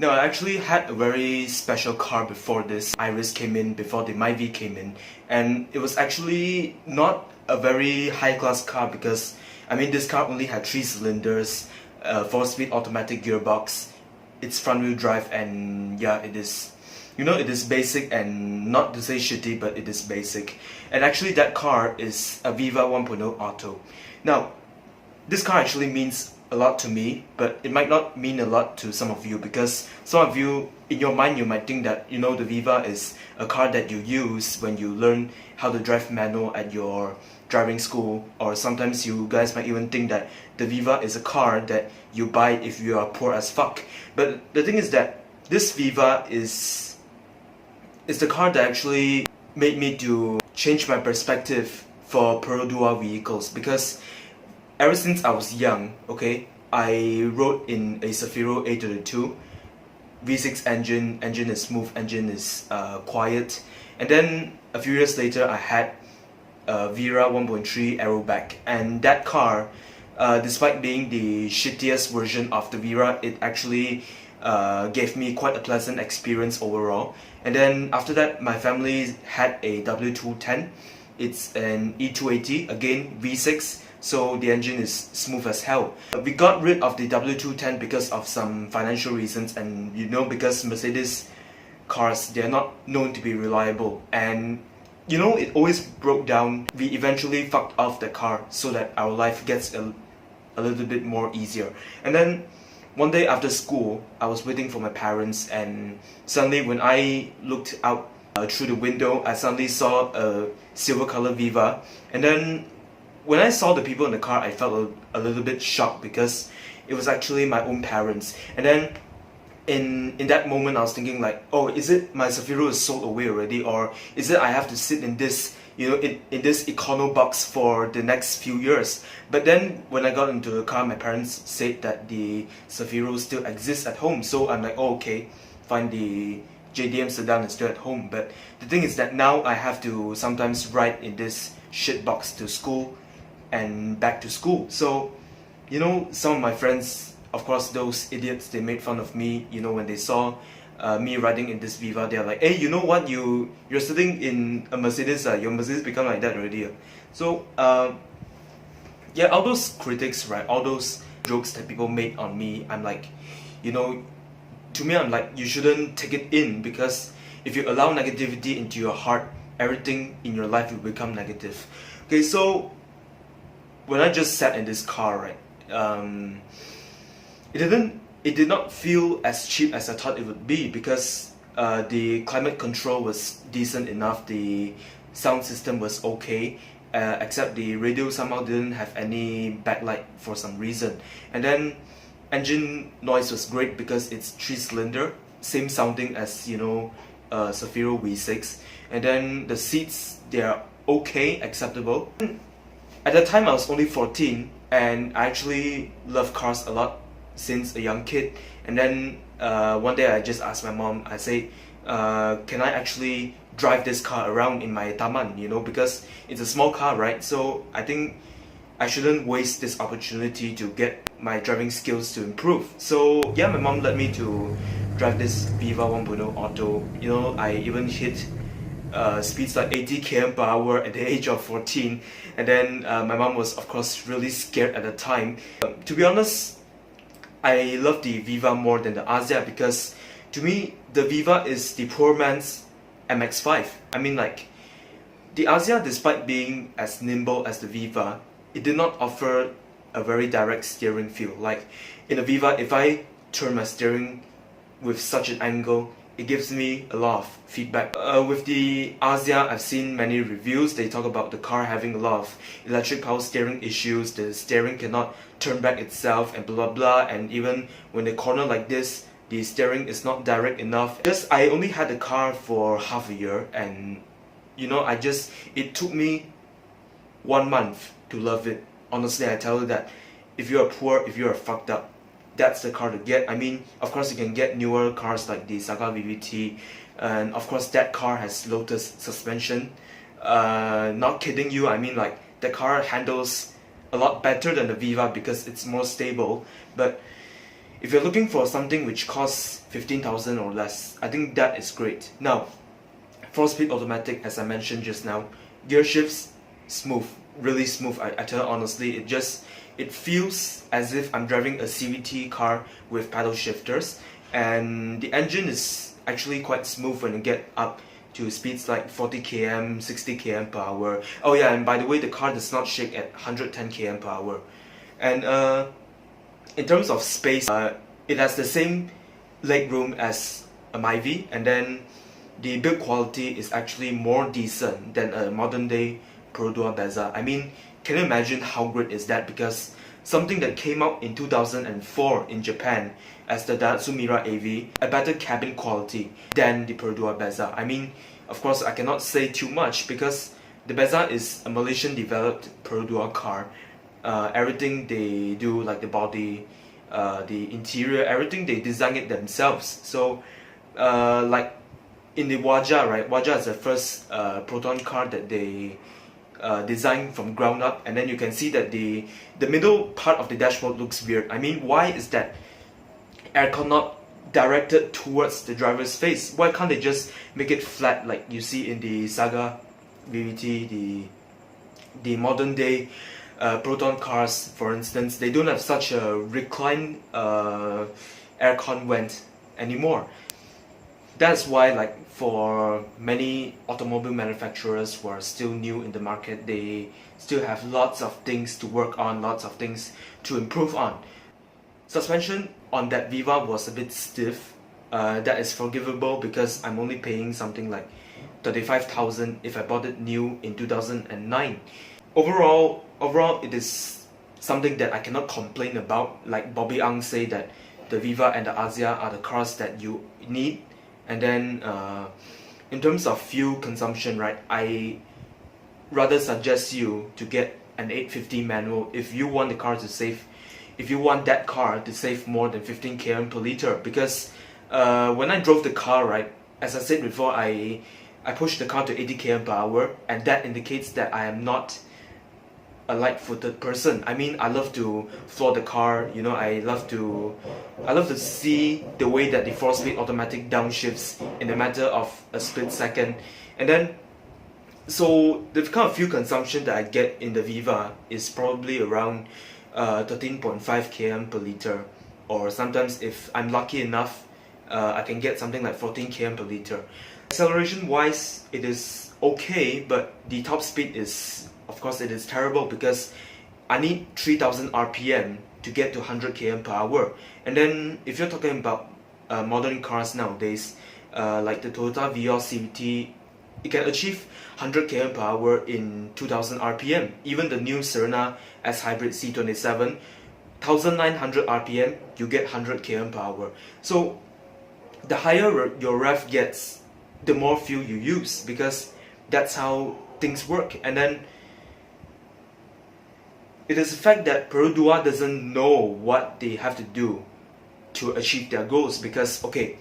No, I actually had a very special car before this. Iris came in, before the Myvi came in, and it was actually not a very high-class car because, I mean, this car only had 3 cylinders, 4-speed automatic gearbox, it's front-wheel drive, and yeah, it is, you know, it is basic, and not to say shitty, but it is basic. And actually that car is a Viva 1.0 Auto. Now, this car actually means a lot to me, but it might not mean a lot to some of you, because some of you, in your mind, you might think that, you know, the Viva is a car that you use when you learn how to drive manual at your driving school, or sometimes you guys might even think that the Viva is a car that you buy if you are poor as fuck. But the thing is that this Viva is the car that actually made me to change my perspective for Perodua vehicles, because ever since I was young, okay, I rode in a Zafiro A32, V6 engine is smooth, engine is quiet, and then a few years later I had a Vera 1.3 aeroback, and that car, despite being the shittiest version of the Vera, it actually gave me quite a pleasant experience overall. And then after that, my family had a W210. It's an E280, again V6, so the engine is smooth as hell. We got rid of the W210 because of some financial reasons, and you know, because Mercedes cars, they're not known to be reliable, and you know, it always broke down. We eventually fucked off the car so that our life gets a little bit more easier. And then one day after school, I was waiting for my parents, and suddenly when I looked out through the window, I suddenly saw a silver color Viva. And then when I saw the people in the car, I felt a little bit shocked, because it was actually my own parents. And then in that moment, I was thinking like, oh, is it my Zafiro is sold away already, or is it I have to sit in this, you know, in this econo box for the next few years? But then when I got into the car, my parents said that the Zafiro still exists at home. So I'm like, oh, okay, fine, the JDM sedan is still at home. But the thing is that now I have to sometimes ride in this shit box to school and back to school. So, you know, some of my friends, of course, those idiots, they made fun of me, you know, when they saw me riding in this Viva. They're like, hey, you know what, you're sitting in a Mercedes, your Mercedes become like that already. So, yeah, all those critics, right, all those jokes that people made on me, I'm like, you know, to me, I'm like, you shouldn't take it in, because if you allow negativity into your heart, everything in your life will become negative. Okay, so when I just sat in this car, right, it did not feel as cheap as I thought it would be, because the climate control was decent enough, the sound system was okay, except the radio somehow didn't have any backlight for some reason. And then engine noise was great because it's 3-cylinder, same sounding as, you know, Zafiro V6. And then the seats, they are okay, acceptable. At that time I was only 14, and I actually love cars a lot since a young kid. And then one day I just asked my mom, I say, can I actually drive this car around in my taman, you know, because it's a small car, right? So I think I shouldn't waste this opportunity to get my driving skills to improve. So yeah, my mom let me to drive this Viva 1.0 Auto. You know, I even hit speeds like 80 km/h at the age of 14. And then my mom was, of course, really scared at the time. To be honest, I love the Viva more than the Asia, because to me, the Viva is the poor man's MX-5. I mean, like, the Asia, despite being as nimble as the Viva, it did not offer a very direct steering feel. Like, in the Viva, if I turn my steering with such an angle, it gives me a lot of feedback. With the Asia, I've seen many reviews. They talk about the car having a lot of electric power steering issues, the steering cannot turn back itself, and blah blah, and even when they corner like this, the steering is not direct enough. Just, I only had the car for half a year, and you know, it took me 1 month to love it. Honestly, I tell you that if you are poor, if you are fucked up, that's the car to get. I mean, of course you can get newer cars like the Saga VVT, and of course that car has Lotus suspension. Not kidding you, I mean, like, the car handles a lot better than the Viva because it's more stable. But If you're looking for something which costs 15,000 or less, I think that is great. Now, 4-speed automatic, as I mentioned just now, gear shifts smooth, really smooth. I tell you honestly, it feels as if I'm driving a CVT car with paddle shifters, and the engine is actually quite smooth when you get up to speeds like 40 km, 60 km per hour. Oh yeah, and by the way, the car does not shake at 110 km per hour. And in terms of space, it has the same legroom as a Myvi, and then the build quality is actually more decent than a modern day Perodua Bezza. I mean, can you imagine how great is that? Because something that came out in 2004 in Japan as the Daihatsu Mira AV, a better cabin quality than the Perodua Bezza. I mean, of course, I cannot say too much because the Bezza is a Malaysian developed Perodua car. Everything they do, like the body, the interior, everything they design it themselves. So, like in the Wajah, right? Wajah is the first Proton car that they designed from ground up, and then you can see that the middle part of the dashboard looks weird. I mean, why is that aircon not directed towards the driver's face? Why can't they just make it flat like you see in the Saga VVT, the modern day Proton cars, for instance? They don't have such a reclined aircon vent anymore. That's why, like, for many automobile manufacturers who are still new in the market, they still have lots of things to work on, lots of things to improve on. Suspension on that Viva was a bit stiff. That is forgivable because I'm only paying something like 35,000 if I bought it new in 2009. Overall, it is something that I cannot complain about. Like Bobby Ang say that the Viva and the Asia are the cars that you need. And then in terms of fuel consumption, right, I rather suggest you to get an 850 manual if you want the car to save, if you want that car to save more than 15 km per liter. Because when I drove the car, right, as I said before, I pushed the car to 80 km per hour, and that indicates that I am not a light-footed person. I mean, I love to floor the car, you know, I love to see the way that the 4-speed automatic downshifts in a matter of a split second. And then, so the kind of fuel consumption that I get in the Viva is probably around 13.5 km per liter, or sometimes if I'm lucky enough, I can get something like 14 km per liter. Acceleration wise, it is okay, but the top speed is, of course, it is terrible because I need 3000 RPM to get to 100 km per hour. And then if you're talking about modern cars nowadays, like the Toyota Vios CVT, it can achieve 100 km per hour in 2000 RPM. Even the new Serena S Hybrid C27, 1900 RPM, you get 100 km per hour. So the higher your rev gets, the more fuel you use, because that's how things work. And then it is a fact that Perodua doesn't know what they have to do to achieve their goals, because, okay,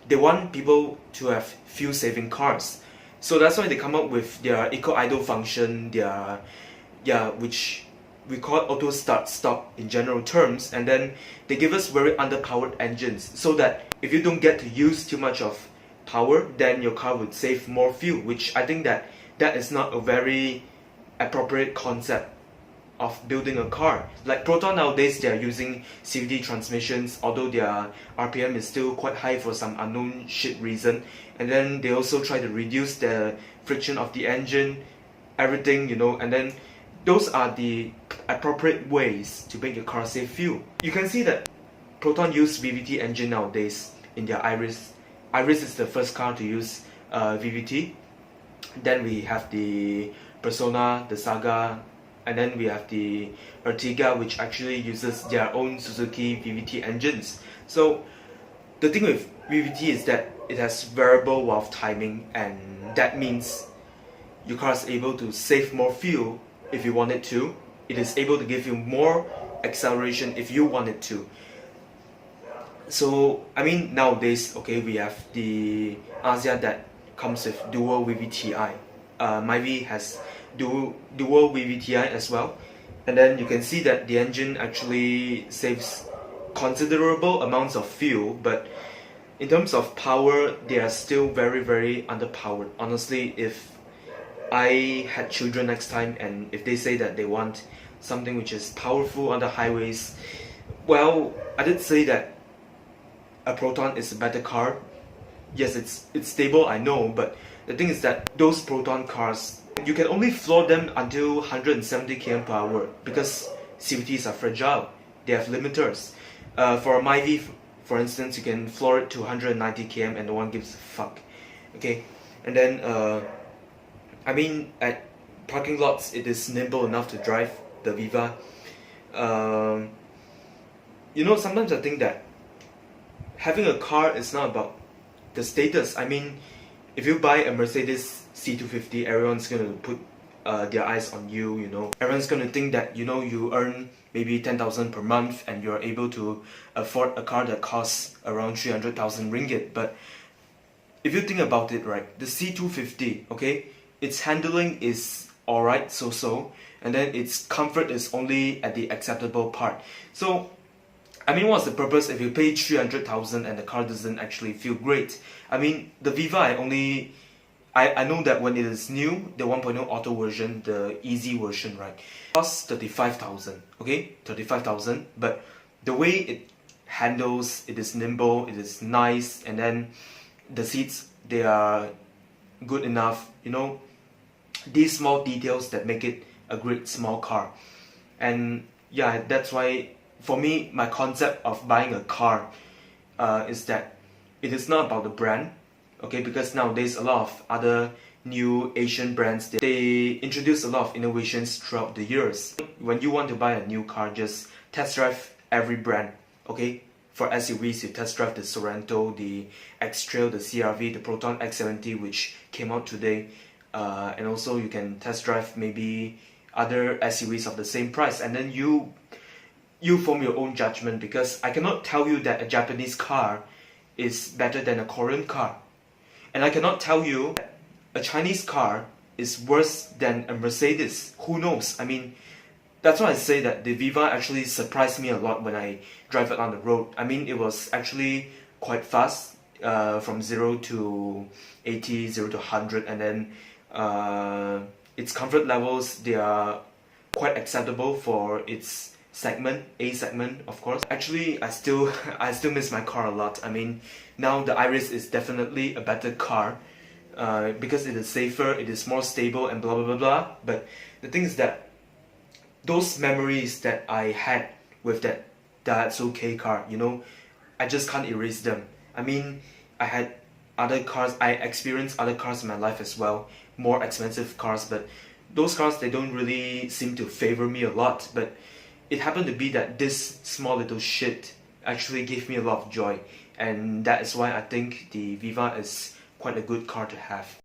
they want people to have fuel-saving cars. So that's why they come up with their eco-idle function, which we call auto start-stop in general terms, and then they give us very underpowered engines, so that if you don't get to use too much of power, then your car would save more fuel, which I think that is not a very appropriate concept of building a car. Like Proton nowadays, they are using CVT transmissions, although their RPM is still quite high for some unknown shit reason. And then they also try to reduce the friction of the engine, everything, you know, and then those are the appropriate ways to make your car save fuel. You can see that Proton use VVT engine nowadays in their Iris. Iris is the first car to use VVT. Then we have the Persona, the Saga, and then we have the Ertiga, which actually uses their own Suzuki VVT engines. So the thing with VVT is that it has variable valve timing, and that means your car is able to save more fuel if you want it to. It is able to give you more acceleration if you want it to. So, I mean, nowadays, okay, we have the Asia that comes with dual VVTi. Myvi has dual VVTi as well. And then you can see that the engine actually saves considerable amounts of fuel, but in terms of power, they are still very underpowered. Honestly, if I had children next time and if they say that they want something which is powerful on the highways, well, I did say that a Proton is a better car. Yes, it's stable, I know, but the thing is that those Proton cars, you can only floor them until 170 km per hour because CVTs are fragile. They have limiters. For a Myvi, for instance, you can floor it to 190 km and no one gives a fuck. Okay, and then I mean, at parking lots, it is nimble enough to drive the Viva. You know, sometimes I think that having a car is not about the status. I mean, if you buy a Mercedes C250, everyone's gonna put their eyes on you, you know. Everyone's gonna think that, you know, you earn maybe 10,000 per month and you're able to afford a car that costs around 300,000 ringgit. But if you think about it, right, the C250, okay, its handling is alright, so, and then its comfort is only at the acceptable part. So, I mean, what's the purpose if you pay 300,000 and the car doesn't actually feel great? I mean, the Viva, I know that when it is new, the 1.0 auto version, the easy version, right, costs 35,000, okay, 35,000, but the way it handles, it is nimble, it is nice, and then the seats, they are good enough, you know, these small details that make it a great small car. And yeah, that's why for me, my concept of buying a car is that it is not about the brand, okay, because nowadays a lot of other new Asian brands, they introduce a lot of innovations throughout the years. When you want to buy a new car, just test drive every brand, okay? For SUVs, you test drive the Sorento, the X-Trail, the CR-V, the Proton X70 which came out today, and also you can test drive maybe other SUVs of the same price, and then you form your own judgment, because I cannot tell you that a Japanese car is better than a Korean car. And I cannot tell you that a Chinese car is worse than a Mercedes. Who knows? I mean, that's why I say that the Viva actually surprised me a lot when I drive it on the road. I mean, it was actually quite fast, from 0 to 80, 0 to 100, and then its comfort levels, they are quite acceptable for its segment, A segment, of course. Actually, I still miss my car a lot. I mean, now the Iris is definitely a better car because it is safer, it is more stable, and blah blah blah blah. But the thing is that those memories that I had with that Daihatsu K car, you know, I just can't erase them. I mean, I had other cars, I experienced other cars in my life as well, more expensive cars, but those cars, they don't really seem to favor me a lot. But it happened to be that this small little shit actually gave me a lot of joy, and that is why I think the Viva is quite a good car to have.